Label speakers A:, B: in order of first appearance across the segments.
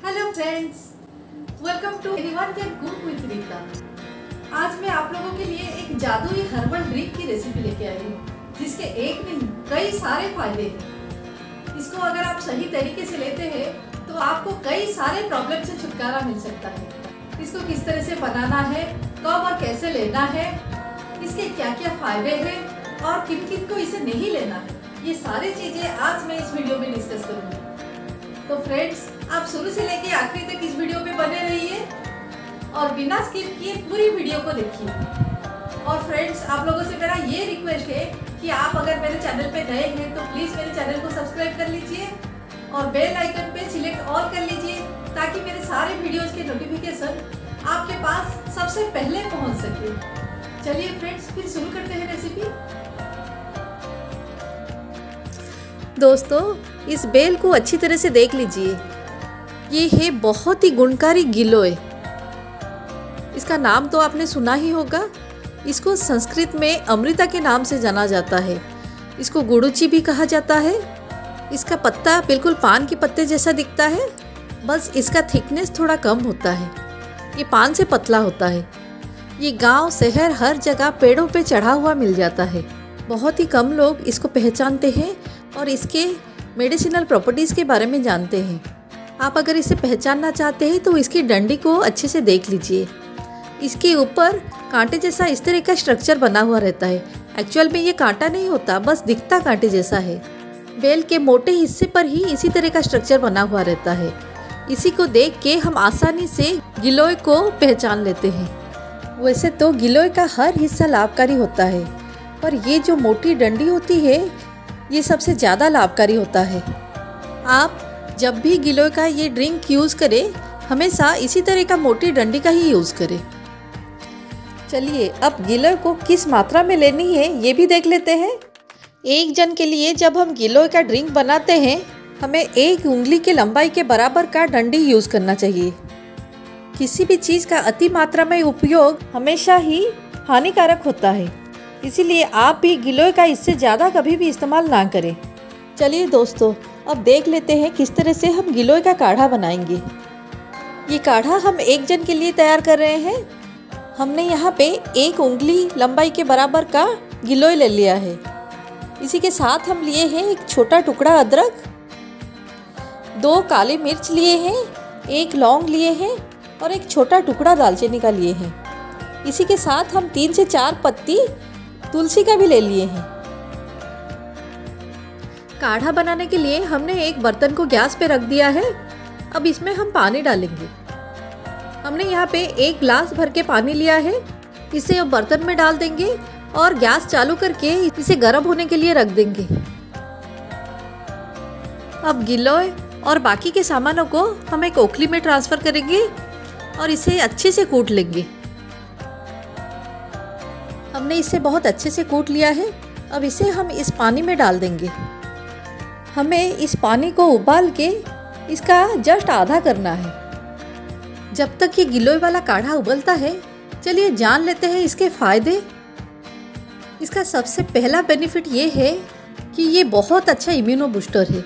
A: Hello friends, welcome to everyone can cook with Rita. आज मैं आप लोगों के लिए एक जादुई हर्बल ड्रिंक की रेसिपी लेके आई हूँ, जिसके एक नहीं कई सारे फायदे हैं। इसको अगर आप सही तरीके से लेते हैं तो आपको कई सारे प्रॉब्लम से छुटकारा मिल सकता है। इसको किस तरह से बनाना है, कब और कैसे लेना है, इसके क्या क्या फायदे हैं और किन किन को इसे नहीं लेना है, ये सारी चीजें आज मैं इस वीडियो में डिस्कस करूंगी। तो फ्रेंड्स, आप शुरू से लेके आखिरी तक इस वीडियो पे बने रहिए और बिना स्किप किए पूरी वीडियो को देखिए। और फ्रेंड्स, आप लोगों से मेरा ये रिक्वेस्ट है कि आप अगर मेरे चैनल पे नए हैं तो प्लीज़ मेरे चैनल को सब्सक्राइब कर लीजिए और बेल आइकन पे सिलेक्ट ऑल कर लीजिए, ताकि मेरे सारे वीडियोज़ के नोटिफिकेशन आपके पास सबसे पहले पहुँच सके। चलिए फ्रेंड्स, फिर शुरू करते हैं रेसिपी। दोस्तों, इस बेल को अच्छी तरह से देख लीजिए। ये है बहुत ही गुणकारी गिलोय। इसका नाम तो आपने सुना ही होगा। इसको संस्कृत में अमृता के नाम से जाना जाता है। इसको गुड़ुची भी कहा जाता है। इसका पत्ता बिल्कुल पान के पत्ते जैसा दिखता है, बस इसका थिकनेस थोड़ा कम होता है। ये पान से पतला होता है। ये गांव शहर हर जगह पेड़ों पे चढ़ा हुआ मिल जाता है। बहुत ही कम लोग इसको पहचानते हैं और इसके मेडिसिनल प्रॉपर्टीज़ के बारे में जानते हैं। आप अगर इसे पहचानना चाहते हैं तो इसकी डंडी को अच्छे से देख लीजिए। इसके ऊपर कांटे जैसा इस तरह का स्ट्रक्चर बना हुआ रहता है। एक्चुअल में ये कांटा नहीं होता, बस दिखता कांटे जैसा है। बेल के मोटे हिस्से पर ही इसी तरह का स्ट्रक्चर बना हुआ रहता है। इसी को देख के हम आसानी से गिलोय को पहचान लेते हैं। वैसे तो गिलोय का हर हिस्सा लाभकारी होता है, पर ये जो मोटी डंडी होती है ये सबसे ज़्यादा लाभकारी होता है। आप जब भी गिलोय का ये ड्रिंक यूज़ करें, हमेशा इसी तरह का मोटी डंडी का ही यूज़ करें। चलिए अब गिलोय को किस मात्रा में लेनी है ये भी देख लेते हैं। एक जन के लिए जब हम गिलोय का ड्रिंक बनाते हैं, हमें 1 उंगली के लंबाई के बराबर का डंडी यूज़ करना चाहिए। किसी भी चीज़ का अति मात्रा में उपयोग हमेशा ही हानिकारक होता है, इसीलिए आप भी गिलोय का इससे ज़्यादा कभी भी इस्तेमाल ना करें। चलिए दोस्तों, अब देख लेते हैं किस तरह से हम गिलोय का काढ़ा बनाएंगे। ये काढ़ा हम एक जन के लिए तैयार कर रहे हैं। हमने यहाँ पे 1 उंगली लंबाई के बराबर का गिलोय ले लिया है। इसी के साथ हम लिए हैं एक छोटा टुकड़ा अदरक, 2 काली मिर्च लिए हैं, 1 लौंग लिए हैं और एक छोटा टुकड़ा दालचीनी का लिए हैं। इसी के साथ हम 3 से 4 पत्ती तुलसी का भी ले लिए हैं। काढ़ा बनाने के लिए हमने एक बर्तन को गैस पे रख दिया है। अब इसमें हम पानी डालेंगे। हमने यहाँ पे 1 गिलास भर के पानी लिया है। इसे अब बर्तन में डाल देंगे और गैस चालू करके इसे गर्म होने के लिए रख देंगे। अब गिलोय और बाकी के सामानों को हम एक ओखली में ट्रांसफ़र करेंगे और इसे अच्छे से कूट लेंगे। हमने इसे बहुत अच्छे से कूट लिया है। अब इसे हम इस पानी में डाल देंगे। हमें इस पानी को उबाल के इसका जस्ट आधा करना है। जब तक ये गिलोय वाला काढ़ा उबलता है, चलिए जान लेते हैं इसके फ़ायदे। इसका सबसे पहला बेनिफिट ये है कि ये बहुत अच्छा इम्यूनो बूस्टर है।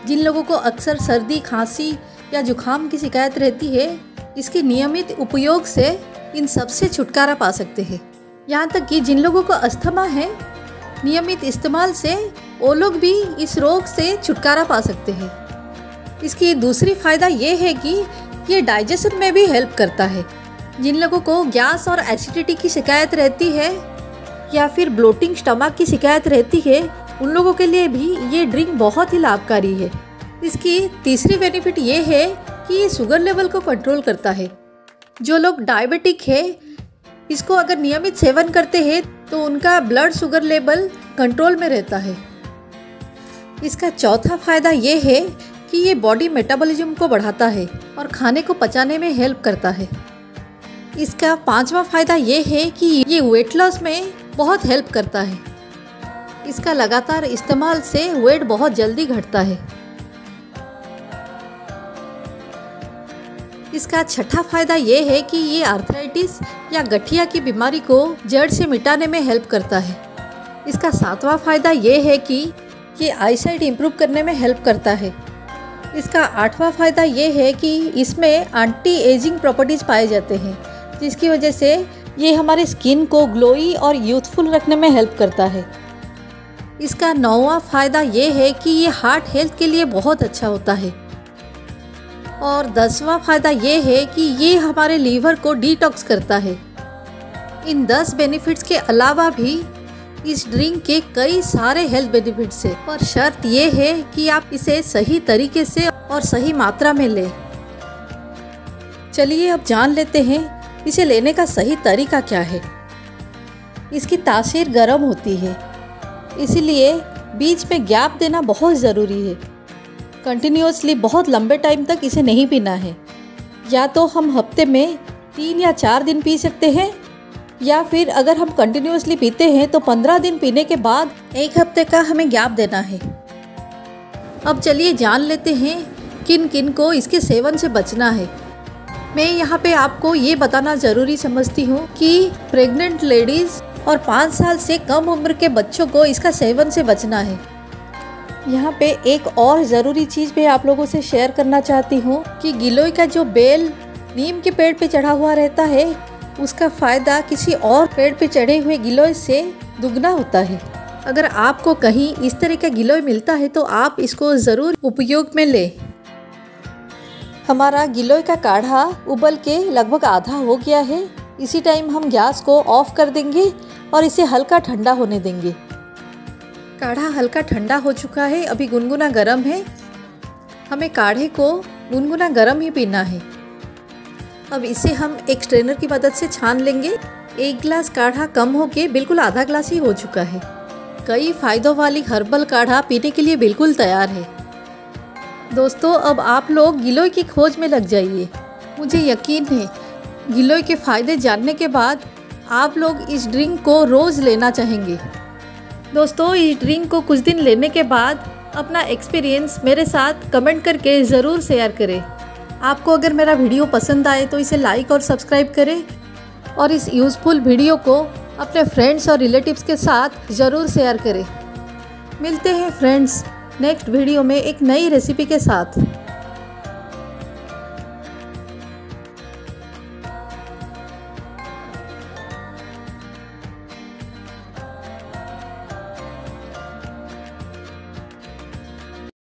A: जिन लोगों को अक्सर सर्दी, खांसी या जुकाम की शिकायत रहती है, इसके नियमित उपयोग से इन सब से छुटकारा पा सकते हैं। यहाँ तक कि जिन लोगों को अस्थमा है, नियमित इस्तेमाल से वो लोग भी इस रोग से छुटकारा पा सकते हैं। इसकी दूसरी फ़ायदा ये है कि ये डाइजेशन में भी हेल्प करता है। जिन लोगों को गैस और एसिडिटी की शिकायत रहती है या फिर ब्लोटिंग स्टमक की शिकायत रहती है, उन लोगों के लिए भी ये ड्रिंक बहुत ही लाभकारी है। इसकी तीसरी बेनिफिट ये है कि ये शुगर लेवल को कंट्रोल करता है। जो लोग डायबिटिक है, इसको अगर नियमित सेवन करते हैं तो उनका ब्लड शुगर लेवल कंट्रोल में रहता है। इसका चौथा फ़ायदा ये है कि ये बॉडी मेटाबॉलिज्म को बढ़ाता है और खाने को पचाने में हेल्प करता है। इसका 5वां फ़ायदा ये है कि ये वेट लॉस में बहुत हेल्प करता है। इसका लगातार इस्तेमाल से वेट बहुत जल्दी घटता है। इसका छठा फ़ायदा ये है कि ये आर्थराइटिस या गठिया की बीमारी को जड़ से मिटाने में हेल्प करता है। इसका 7वां फ़ायदा ये है कि ये आईसाइट इम्प्रूव करने में हेल्प करता है। इसका 8वां फ़ायदा ये है कि इसमें एंटी एजिंग प्रॉपर्टीज़ पाए जाते हैं, जिसकी वजह से ये हमारे स्किन को ग्लोई और यूथफुल रखने में हेल्प करता है। इसका 9वां फ़ायदा ये है कि ये हार्ट हेल्थ के लिए बहुत अच्छा होता है। और 10वां फ़ायदा ये है कि ये हमारे लीवर को डिटॉक्स करता है। इन 10 बेनिफिट्स के अलावा भी इस ड्रिंक के कई सारे हेल्थ बेनिफिट्स हैं, पर शर्त ये है कि आप इसे सही तरीके से और सही मात्रा में लें। चलिए अब जान लेते हैं इसे लेने का सही तरीका क्या है। इसकी तासीर गर्म होती है, इसीलिए बीच में गैप देना बहुत ज़रूरी है। कंटिन्यूअसली बहुत लंबे टाइम तक इसे नहीं पीना है। या तो हम हफ्ते में 3 या 4 दिन पी सकते हैं, या फिर अगर हम कंटिन्यूअसली पीते हैं तो 15 दिन पीने के बाद 1 हफ्ते का हमें गैप देना है। अब चलिए जान लेते हैं किन किन को इसके सेवन से बचना है। मैं यहाँ पे आपको ये बताना ज़रूरी समझती हूँ कि प्रेग्नेंट लेडीज़ और 5 साल से कम उम्र के बच्चों को इसका सेवन से बचना है। यहाँ पे एक और ज़रूरी चीज़ मैं आप लोगों से शेयर करना चाहती हूँ कि गिलोय का जो बेल नीम के पेड़ पे चढ़ा हुआ रहता है, उसका फ़ायदा किसी और पेड़ पे चढ़े हुए गिलोय से दुगना होता है। अगर आपको कहीं इस तरह का गिलोय मिलता है तो आप इसको ज़रूर उपयोग में लें। हमारा गिलोय का काढ़ा उबल के लगभग आधा हो गया है। इसी टाइम हम गैस को ऑफ कर देंगे और इसे हल्का ठंडा होने देंगे। काढ़ा हल्का ठंडा हो चुका है, अभी गुनगुना गर्म है। हमें काढ़े को गुनगुना गर्म ही पीना है। अब इसे हम एक स्ट्रेनर की मदद से छान लेंगे। 1 गिलास काढ़ा कम होके बिल्कुल आधा गिलास ही हो चुका है। कई फायदों वाली हर्बल काढ़ा पीने के लिए बिल्कुल तैयार है। दोस्तों, अब आप लोग गिलोय की खोज में लग जाइए। मुझे यकीन है गिलोय के फ़ायदे जानने के बाद आप लोग इस ड्रिंक को रोज़ लेना चाहेंगे। दोस्तों, इस ड्रिंक को कुछ दिन लेने के बाद अपना एक्सपीरियंस मेरे साथ कमेंट करके ज़रूर शेयर करें। आपको अगर मेरा वीडियो पसंद आए तो इसे लाइक और सब्सक्राइब करें और इस यूज़फुल वीडियो को अपने फ्रेंड्स और रिलेटिव्स के साथ ज़रूर शेयर करें। मिलते हैं फ्रेंड्स नेक्स्ट वीडियो में एक नई रेसिपी के साथ।